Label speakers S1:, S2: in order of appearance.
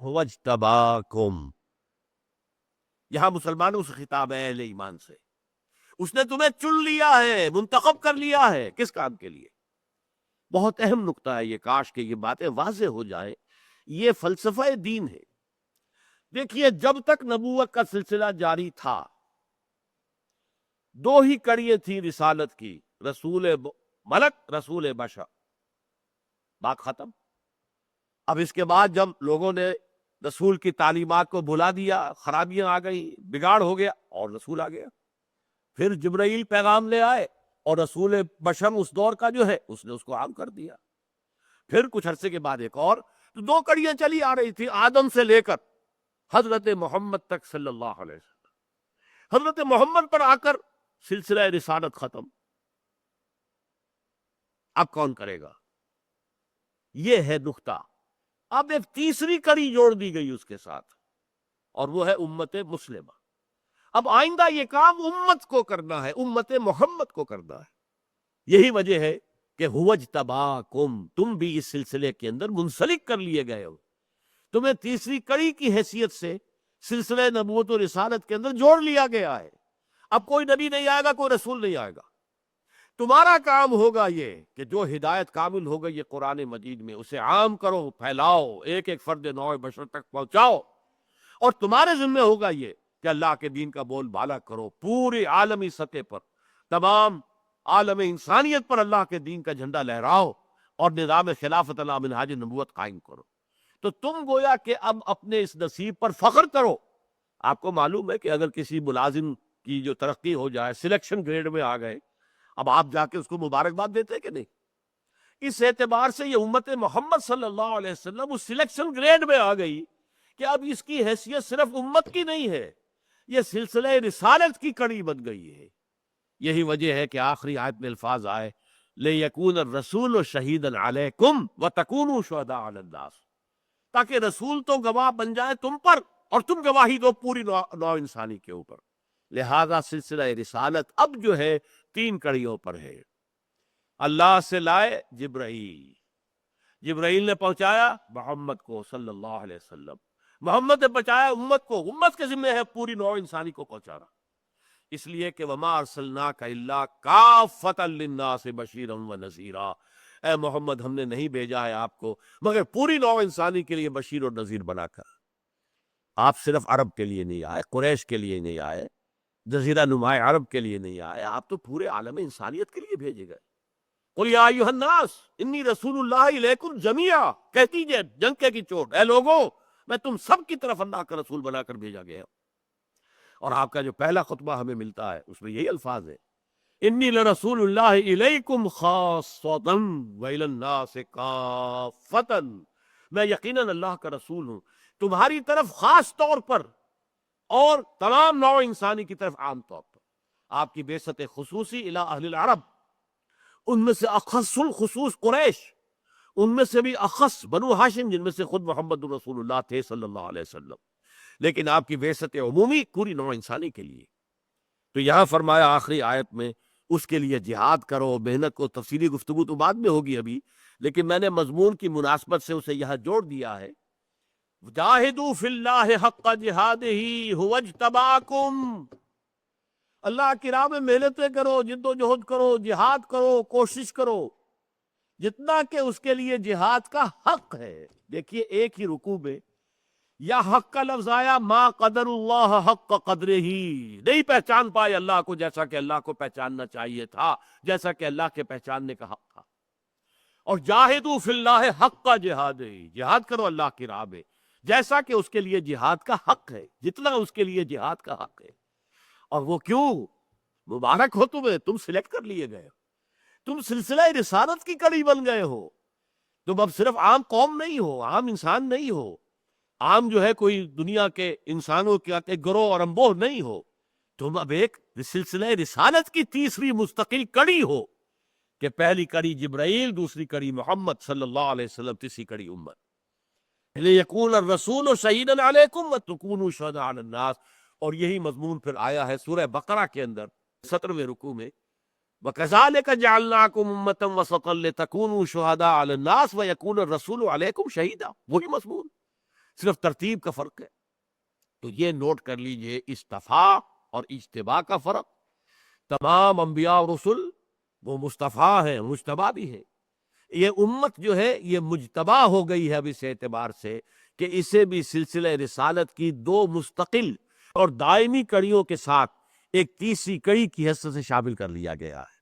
S1: هو اجتباکم، یہاں مسلمانوں سے خطاب ہے، اہل ایمان سے۔ اس نے تمہیں چن لیا ہے، منتخب کر لیا ہے، کس کام کے لیے؟ بہت اہم نقطہ ہے یہ، کاش کہ یہ باتیں واضح ہو جائیں۔ یہ فلسفہ دین ہے۔ دیکھیے، جب تک نبوت کا سلسلہ جاری تھا، دو ہی کڑیاں تھیں رسالت کی، رسول ملک، رسول بشر، بات ختم۔ اب اس کے بعد جب لوگوں نے رسول کی تعلیمات کو بھلا دیا، خرابیاں آ گئی، بگاڑ ہو گیا، اور رسول آ گیا۔ پھر جبرائیل پیغام لے آئے، اور رسول بشر اس دور کا جو ہے اس نے اس کو عام کر دیا۔ پھر کچھ عرصے کے بعد ایک اور، تو دو کڑیاں چلی آ رہی تھی، آدم سے لے کر حضرت محمد تک صلی اللہ علیہ وسلم۔ حضرت محمد پر آ کر سلسلہ رسالت ختم۔ اب کون کرے گا؟ یہ ہے نقطہ۔ اب ایک تیسری کڑی جوڑ دی گئی اس کے ساتھ، اور وہ ہے امت مسلمہ۔ اب آئندہ یہ کام امت کو کرنا ہے، امت محمد کو کرنا ہے۔ یہی وجہ ہے کہ هو اجتباکم، تم بھی اس سلسلے کے اندر منسلک کر لیے گئے ہو، تمہیں تیسری کڑی کی حیثیت سے سلسلہ نبوت و رسالت کے اندر جوڑ لیا گیا ہے۔ اب کوئی نبی نہیں آئے گا، کوئی رسول نہیں آئے گا۔ تمہارا کام ہوگا یہ کہ جو ہدایت کامل ہو گئی ہے قرآن مجید میں، اسے عام کرو، پھیلاؤ، ایک ایک فرد نوع بشر تک پہنچاؤ۔ اور تمہارے ذمہ ہوگا یہ کہ اللہ کے دین کا بول بالا کرو، پوری عالمی سطح پر، تمام عالم انسانیت پر اللہ کے دین کا جھنڈا لہراؤ، اور نظام خلافت اللہ منہاج نبوت قائم کرو۔ تو تم گویا کہ اب اپنے اس نصیب پر فخر کرو۔ آپ کو معلوم ہے کہ اگر کسی ملازم کی جو ترقی ہو جائے، سلیکشن گریڈ میں آ گئے، اب آپ جا کے اس کو مبارکباد دیتے کہ نہیں؟ اس اعتبار سے یہ امت محمد صلی اللہ علیہ وسلم اس سلیکشن گریڈ میں آ گئی کہ اب اس کی حیثیت صرف امت کی نہیں ہے، یہ سلسلہ رسالت کی کڑی بن گئی ہے۔ یہی وجہ ہے کہ آخری آیت میں الفاظ آئے، لِيَكُونَ الرَّسُولُ شَهِيدًا عَلَيْكُمْ وَتَكُونُوا شُهَدَاءَ عَلَى النَّاسِ، تاکہ رسول تو گواہ بن جائے تم پر، اور تم گواہی دو پوری نوع انسانی کے اوپر۔ لہذا سلسلہ رسالت اب جو ہے تین کڑیوں پر ہے۔ اللہ سے لائے جبرائیل، جبرائیل نے پہنچایا محمد کو صلی اللہ علیہ وسلم، محمد نے پہنچایا امت کو، امت کے ذمہ ہے پوری نوع انسانی کو پہنچانا۔ اس لیے کہ وما ارسلناک الا کافۃ للناس بشیرا ونذیرا، اے محمد ہم نے نہیں بھیجا ہے آپ کو مگر پوری نوع انسانی کے لیے بشیر اور نذیر بنا کر۔ آپ صرف عرب کے لیے نہیں آئے، قریش کے لیے نہیں آئے، جزیرہ نماء عرب کے لیے نہیں آئے، آپ تو پورے عالم انسانیت کے لیے بھیجے گئے۔ قل یا ایھا الناس انی رسول اللہ الیکم جمیعا، کہہ دیجئے جنکے کی چوٹ، اے لوگوں میں تم سب کی طرف اللہ کا رسول بنا کر بھیجا گیا ہوں۔ اور آپ کا جو پہلا خطبہ ہمیں ملتا ہے اس میں یہی الفاظ ہے، انی لرسول اللہ الیکم خاصۃ والی الناس کافۃ، میں یقیناً اللہ کا رسول ہوں تمہاری طرف خاص طور پر، اور تمام نوع انسانی کی طرف عام طور پر۔ آپ کی بعثت خصوصی الی اہل العرب، ان میں سے اخص الخصوص قریش، ان میں سے بھی اخص بنو ہاشم جن میں سے خود محمد رسول اللہ تھے صلی اللہ علیہ وسلم، لیکن آپ کی بعثت عمومی پوری نوع انسانی کے لیے۔ تو یہاں فرمایا آخری آیت میں اس کے لیے جہاد کرو، محنت کو، تفصیلی گفتگو تو بعد میں ہوگی ابھی، لیکن میں نے مضمون کی مناسبت سے اسے یہاں جوڑ دیا ہے، جاہدوا فی اللہ حق جہادہ هو اجتباکم، اللہ کی راہ میں محنتیں کرو، جد و جہد کرو، جہاد کرو، کوشش کرو، جتنا کہ اس کے لیے جہاد کا حق ہے۔ دیکھیے ایک ہی رکوع میں یا حق کا لفظ آیا، ما قدر اللہ حق قدرہ، نہیں پہچان پائے اللہ کو جیسا کہ اللہ کو پہچاننا چاہیے تھا، جیسا کہ اللہ کے پہچاننے کا حق تھا۔ اور جاہدوا فی اللہ حق جہاد، جہاد کرو اللہ کی راہ میں جیسا کہ اس کے لیے جہاد کا حق ہے، جتنا اس کے لیے جہاد کا حق ہے۔ اور وہ کیوں؟ مبارک ہو تمہیں، تم سلیکٹ کر لیے گئے، تم سلسلہ رسالت کی کڑی بن گئے ہو، تم اب صرف عام قوم نہیں ہو، عام انسان نہیں ہو، عام جو ہے کوئی دنیا کے انسانوں کے ایک گروہ اور انبوہ نہیں ہو، تم اب ایک سلسلہ رسالت کی تیسری مستقل کڑی ہو، کہ پہلی کڑی جبرائیل، دوسری کڑی محمد صلی اللہ علیہ وسلم، تیسری کڑی امت۔ لِيَكُونَ الرَّسُولُ شَهِيدًا عَلَيْكُمْ وَتَكُونُوا شُهَدَاءَ عَلَى النَّاسِ، اور یہی مضمون پھر آیا ہے سورہ بقرہ کے اندر 17ویں رکوع میں، وَكَذَلِكَ جَعَلْنَاكُمْ أُمَّةً وَسَطًا لِتَكُونُوا شُهَدَاءَ عَلَى النَّاسِ وَيَكُونَ الرَّسُولُ عَلَيْكُمْ شَهِيدًا، وہی مضمون۔ صرف ترتیب کا فرق ہے۔ تو یہ نوٹ کر لیجئے، اصطفاء اور اجتباء کا فرق۔ تمام انبیاء اور رسل وہ مصطفیٰ ہیں، مجتبیٰ بھی ہیں۔ یہ امت جو ہے یہ مجتبیٰ ہو گئی ہے اب اس اعتبار سے کہ اسے بھی سلسلہ رسالت کی دو مستقل اور دائمی کڑیوں کے ساتھ ایک تیسری کڑی کی حیثیت سے شامل کر لیا گیا ہے۔